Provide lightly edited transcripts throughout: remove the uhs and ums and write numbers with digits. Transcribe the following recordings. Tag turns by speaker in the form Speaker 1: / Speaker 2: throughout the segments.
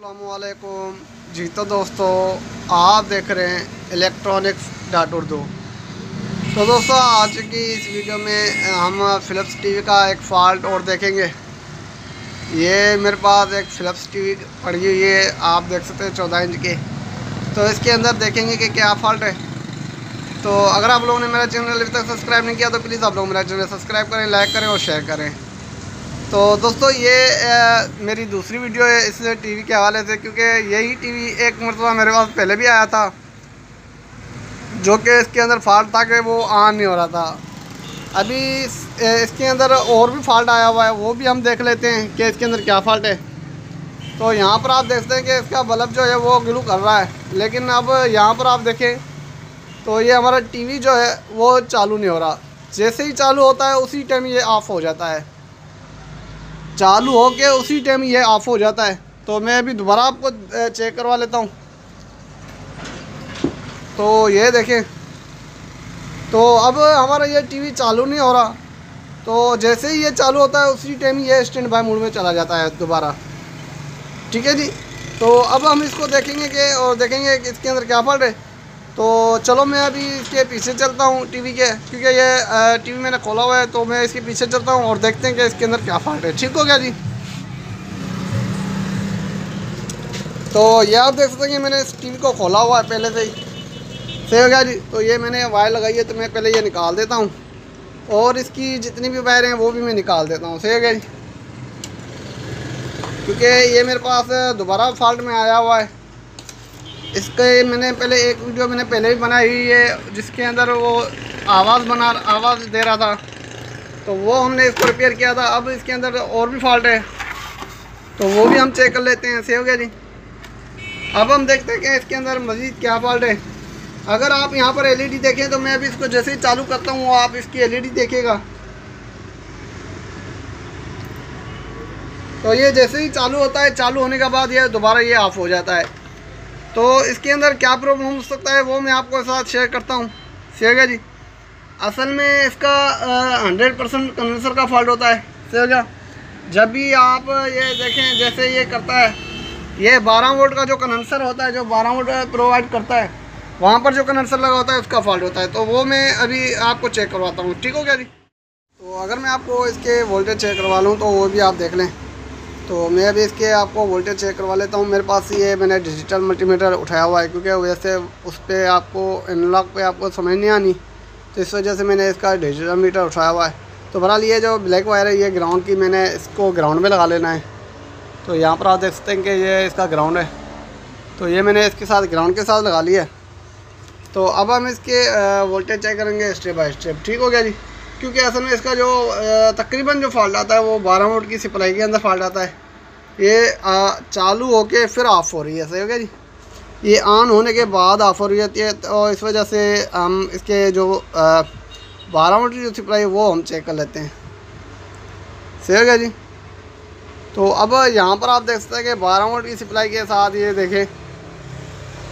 Speaker 1: अस्सलामुअलैकुम जी। तो दोस्तों, आप देख रहे हैं इलेक्ट्रॉनिक्स डॉट उर्दू। तो दोस्तों, आज की इस वीडियो में हम फ़िलिप्स टीवी का एक फ़ॉल्ट और देखेंगे। ये मेरे पास एक फ़िलिप्स टीवी पड़ी हुई है, आप देख सकते हैं 14 इंच की। तो इसके अंदर देखेंगे कि क्या फ़ॉल्ट है। तो अगर आप लोगों ने मेरा चैनल अभी तक सब्सक्राइब नहीं किया तो प्लीज़ आप लोग मेरा चैनल सब्सक्राइब करें, लाइक करें और शेयर करें। तो दोस्तों, ये मेरी दूसरी वीडियो है इस टीवी के हवाले से, क्योंकि यही टीवी एक मरतबा मेरे पास पहले भी आया था, जो कि इसके अंदर फॉल्ट था कि वो ऑन नहीं हो रहा था। अभी इसके अंदर और भी फॉल्ट आया हुआ है, वो भी हम देख लेते हैं कि इसके अंदर क्या फॉल्ट है। तो यहाँ पर आप देखते हैं कि इसका बल्ब जो है वो ग्लू कर रहा है, लेकिन अब यहाँ पर आप देखें तो ये हमारा टीवी जो है वो चालू नहीं हो रहा। जैसे ही चालू होता है उसी टाइम ये ऑफ़ हो जाता है, चालू हो के उसी टाइम ये ऑफ़ हो जाता है। तो मैं अभी दोबारा आपको चेक करवा लेता हूँ। तो ये देखें, तो अब हमारा ये टीवी चालू नहीं हो रहा। तो जैसे ही ये चालू होता है उसी टाइम ये स्टैंड बाय मोड में चला जाता है दोबारा। ठीक है जी। तो अब हम इसको देखेंगे कि देखेंगे कि इसके अंदर क्या फॉल्ट है। तो चलो, मैं अभी इसके पीछे चलता हूँ टीवी के, क्योंकि ये टीवी मैंने खोला हुआ है। तो मैं इसके पीछे चलता हूँ और देखते हैं कि इसके अंदर क्या फॉल्ट है। ठीक हो गया जी। तो ये आप देख सकते हैं कि मैंने इस टीवी को खोला हुआ है पहले से ही। सही हो गया जी। तो ये मैंने वायर लगाई है, तो मैं पहले ये निकाल देता हूँ और इसकी जितनी भी वायर हैं वो भी मैं निकाल देता हूँ। सही हो गया जी, क्योंकि ये मेरे पास दोबारा फॉल्ट में आया हुआ है। इसके मैंने पहले एक वीडियो मैंने पहले ही बनाई हुई है, जिसके अंदर वो आवाज़ दे रहा था, तो वो हमने इसको रिपेयर किया था। अब इसके अंदर और भी फॉल्ट है, तो वो भी हम चेक कर लेते हैं। सही हो गया जी। अब हम देखते हैं कि इसके अंदर मज़ीद क्या फॉल्ट है। अगर आप यहाँ पर एलईडी देखें, तो मैं अभी इसको जैसे ही चालू करता हूँ आप इसकी एलईडी देखिएगा। तो ये जैसे ही चालू होता है, चालू होने के बाद ये दोबारा ये ऑफ़ हो जाता है। तो इसके अंदर क्या प्रॉब्लम हो सकता है वो मैं आपको साथ शेयर करता हूँ। सही हो गया जी। असल में इसका 100% कंडेंसर का फॉल्ट होता है। सही हो गया। जब भी आप ये देखें, जैसे ये करता है, ये 12 वोल्ट का जो कंडेंसर होता है, जो 12 वोल्ट प्रोवाइड करता है, वहाँ पर जो कंडेंसर लगा होता है उसका फॉल्ट होता है। तो वो मैं अभी आपको चेक करवाता हूँ। ठीक हो गया जी। तो अगर मैं आपको इसके वोल्टेज चेक करवा लूँ तो वो भी आप देख लें। तो मैं अभी इसके आपको वोल्टेज चेक करवा लेता हूँ। मेरे पास ये मैंने डिजिटल मल्टीमीटर उठाया हुआ है, क्योंकि वैसे उस पर आपको एनालॉग पे आपको समझ नहीं आनी, तो इस वजह से मैंने इसका डिजिटल मीटर उठाया हुआ है। तो बहरहाल ये जो ब्लैक वायर है ये ग्राउंड की, मैंने इसको ग्राउंड में लगा लेना है। तो यहाँ पर आप देख सकते हैं कि ये इसका ग्राउंड है, तो ये मैंने इसके साथ ग्राउंड के साथ लगा लिया है। तो अब हम इसके वोल्टेज चेक करेंगे स्टेप बाय स्टेप। ठीक हो गया जी। क्योंकि असल में इसका जो तकरीबन जो फॉल्ट आता है वो 12 वोल्ट की सप्लाई के अंदर फॉल्ट आता है। ये चालू होके फिर ऑफ़ हो रही है। सही हो गया जी। ये ऑन होने के बाद ऑफ़ हो रही होती है, तो इस वजह से हम इसके जो 12 वोल्ट की जो सप्लाई है वो हम चेक कर लेते हैं। सही हो गया जी। तो अब यहाँ पर आप देख सकते हैं कि 12 वोल्ट की सप्लाई के साथ ये देखें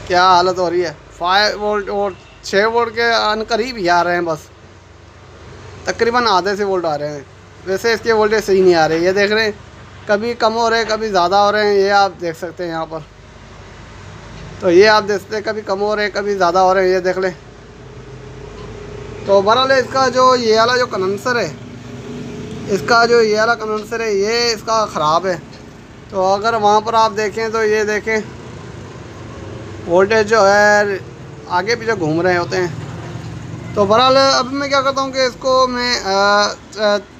Speaker 1: क्या हालत हो रही है। 5 वोल्ट और 6 वोल्ट के अनकरीब ही आ रहे हैं, बस तकरीबन आधे से वोल्ट आ रहे हैं। वैसे इसके वोल्टेज सही नहीं आ रहे, ये देख रहे हैं, कभी कम हो रहे हैं कभी ज़्यादा हो रहे हैं। ये आप देख सकते हैं यहाँ पर। तो ये आप देख सकते हैं कभी कम हो रहे हैं कभी ज़्यादा हो रहे हैं, ये देख लें। तो बहरहाल इसका जो ये वाला जो कंडेंसर है, इसका जो ये वाला कंडेंसर है ये इसका ख़राब है। तो अगर वहाँ पर आप देखें तो ये देखें वोल्टेज जो है आगे पीछे घूम रहे होते हैं। तो बहरहाल अब मैं क्या करता हूँ कि इसको मैं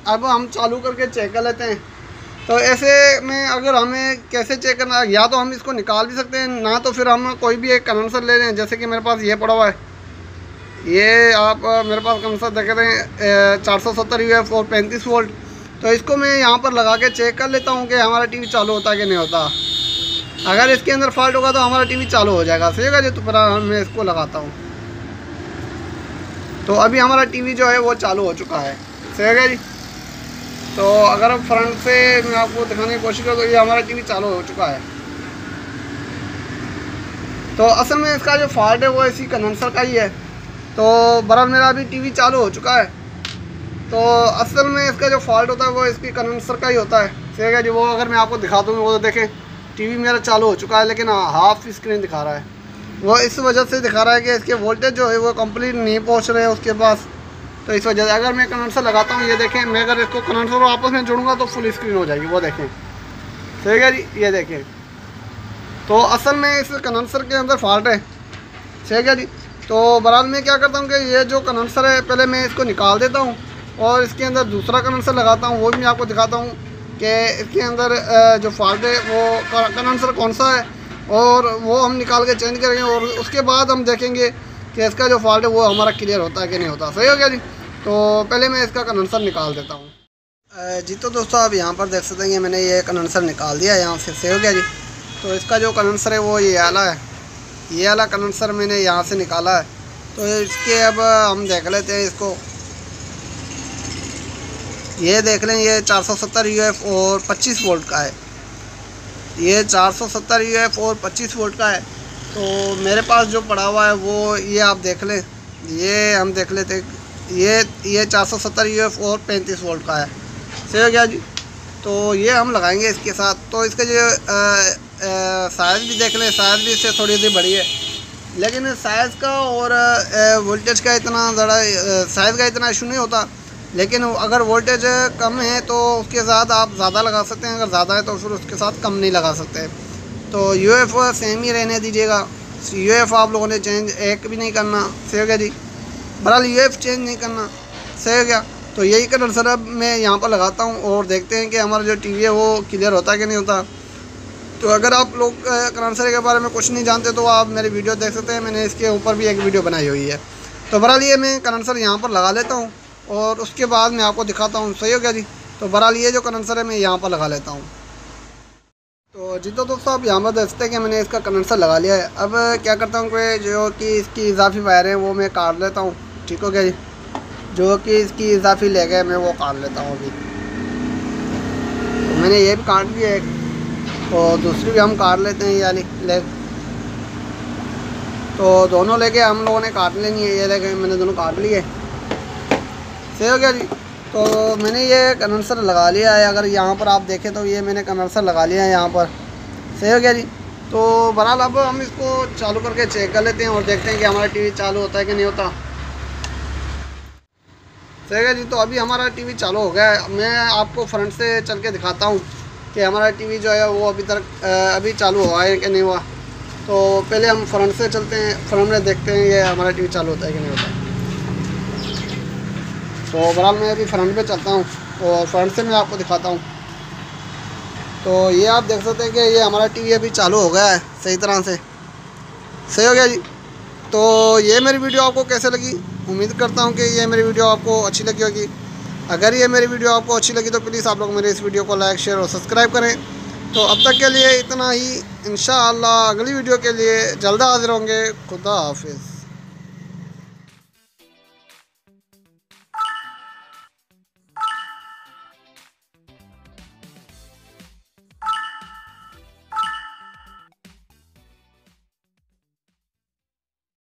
Speaker 1: अब हम चालू करके चेक कर लेते हैं। तो ऐसे में अगर हमें कैसे चेक करना, या तो हम इसको निकाल भी सकते हैं, ना तो फिर हम कोई भी एक कंडेंसर ले लें। जैसे कि मेरे पास ये पड़ा हुआ है, ये आप मेरे पास कंडेंसर देख रहे हैं 470 UF और 35 वोल्ट। तो इसको मैं यहाँ पर लगा के चेक कर लेता हूँ कि हमारा टीवी चालू होता है कि नहीं होता। अगर इसके अंदर फॉल्ट होगा तो हमारा टीवी चालू हो जाएगा। सही होगा जी। तो फिर मैं इसको लगाता हूँ। तो अभी हमारा टीवी जो है वो चालू हो चुका है। सही होगा जी। तो अगर फ्रंट से मैं आपको दिखाने की कोशिश करूँ तो ये हमारा टीवी चालू हो चुका है। तो असल में इसका जो फॉल्ट है वो इसी कंडेंसर का ही है। तो बहरहाल मेरा अभी टीवी चालू हो चुका है। तो असल में इसका जो फॉल्ट होता है वो इसकी कंडेंसर का ही होता है। सही है जी। वो अगर मैं आपको दिखा दूँ वो तो देखें टीवी मेरा चालू हो चुका है, लेकिन हाफ स्क्रीन दिखा रहा है। वो इस वजह से दिखा रहा है कि इसके वोल्टेज जो है वो कंप्लीट नहीं पहुंच रहे हैं उसके पास। तो इस वजह से अगर मैं कंडेंसर लगाता हूँ, ये देखें, मैं अगर इसको कंडेंसर और आपस में जोड़ूंगा तो फुल स्क्रीन हो जाएगी, वो देखें। ठीक है जी, ये देखें। तो असल में इस कंडेंसर के अंदर फॉल्ट है। ठीक है जी। तो बहरहाल मैं क्या करता हूँ कि ये जो कंडेंसर है पहले मैं इसको निकाल देता हूँ और इसके अंदर दूसरा कंडेंसर लगाता हूँ। वो भी मैं आपको दिखाता हूँ कि इसके अंदर जो फॉल्ट है वो कंडेंसर कौन सा है, और वो हम निकाल के चेंज करेंगे और उसके बाद हम देखेंगे कि इसका जो फॉल्ट है वो हमारा क्लियर होता है कि नहीं होता। सही हो गया जी। तो पहले मैं इसका कंडेंसर निकाल देता हूँ जी। तो दोस्तों आप यहाँ पर देख सकते हैं कि मैंने ये कंडेंसर निकाल दिया यहाँ से। सही हो गया जी। तो इसका जो कंडेंसर है वो ये वाला है, ये वाला कंडेंसर मैंने यहाँ से निकाला है। तो इसके अब हम देख लेते हैं इसको। ये देख लें, ये 470 UF और 25 वोल्ट का है। ये 470 UF और 25 वोल्ट का है। तो मेरे पास जो पड़ा हुआ है वो ये आप देख लें, ये हम देख लेते हैं। ये 470 UF और 35 वोल्ट का है। सही हो गया जी। तो ये हम लगाएंगे इसके साथ। तो इसका जो साइज़ भी देख लें, साइज़ भी इससे थोड़ी सी बड़ी है, लेकिन साइज़ का और वोल्टेज का इतना ज़्यादा साइज़ का इतना इशू नहीं होता। लेकिन अगर वोल्टेज कम है तो उसके साथ आप ज़्यादा लगा सकते हैं, अगर ज़्यादा है तो फिर उसके साथ कम नहीं लगा सकते। तो UF सेम ही रहने दीजिएगा। UF आप लोगों ने चेंज एक भी नहीं करना। सही हो गया जी। बहरहाल UF चेंज नहीं करना। सही हो गया। तो यही कंडेंसर अब मैं यहाँ पर लगाता हूँ और देखते हैं कि हमारा जो टीवी है वो क्लियर होता है कि नहीं होता। तो अगर आप लोग कंडेंसर के बारे में कुछ नहीं जानते तो आप मेरी वीडियो देख सकते हैं, मैंने इसके ऊपर भी एक वीडियो बनाई हुई है। तो बहरहाल ये मैं कंडेंसर यहाँ पर लगा लेता हूँ और उसके बाद मैं आपको दिखाता हूँ। सही हो गया जी। तो बहरहाल ये जो कंडेंसर है मैं यहाँ पर लगा लेता हूँ। तो जी तो दोस्तों आप यहाँ पर देखते हैं कि मैंने इसका कंडेंसर लगा लिया है। अब क्या करता हूँ कि जो कि इसकी इजाफी वायर है वो मैं काट लेता हूँ। ठीक हो गया जी। जो कि इसकी इजाफी ले गए मैं वो काट लेता हूँ अभी। तो मैंने ये भी काट लिया है, तो दूसरी भी हम काट लेते हैं यानी लेग। तो दोनों लेके हम लोगों ने काट लेनी है। ये लेके मैंने दोनों काट लिए। सही हो गया जी। तो मैंने ये कंडेंसर लगा लिया है। अगर यहाँ पर आप देखें तो ये मैंने कंडेंसर लगा लिया है यहाँ पर। सही हो गया जी। तो बहरहाल अब हम इसको चालू करके चेक कर लेते हैं और देखते हैं कि हमारा टीवी चालू होता है कि नहीं होता। सही है जी। तो अभी हमारा टीवी चालू हो गया है। मैं आपको फ्रंट से चल के दिखाता हूँ कि हमारा टीवी जो है वो अभी चालू हुआ है कि नहीं हुआ। तो पहले हम फ्रंट से चलते हैं, फ्रंट में देखते हैं ये हमारा टीवी चालू होता है कि नहीं होता। तो बहरहाल मैं अभी फ्रंट पे चलता हूँ और फ्रंट से मैं आपको दिखाता हूँ। तो ये आप देख सकते हैं कि ये हमारा टीवी अभी चालू हो गया है सही तरह से। सही हो गया जी। तो ये मेरी वीडियो आपको कैसे लगी, उम्मीद करता हूँ कि ये मेरी वीडियो आपको अच्छी लगी होगी। अगर ये मेरी वीडियो आपको अच्छी लगी तो प्लीज़ आप लोग मेरे इस वीडियो को लाइक, शेयर और सब्सक्राइब करें। तो अब तक के लिए इतना ही। इंशाअल्लाह अगली वीडियो के लिए जल्द हाजिर होंगे। खुदा हाफिज़।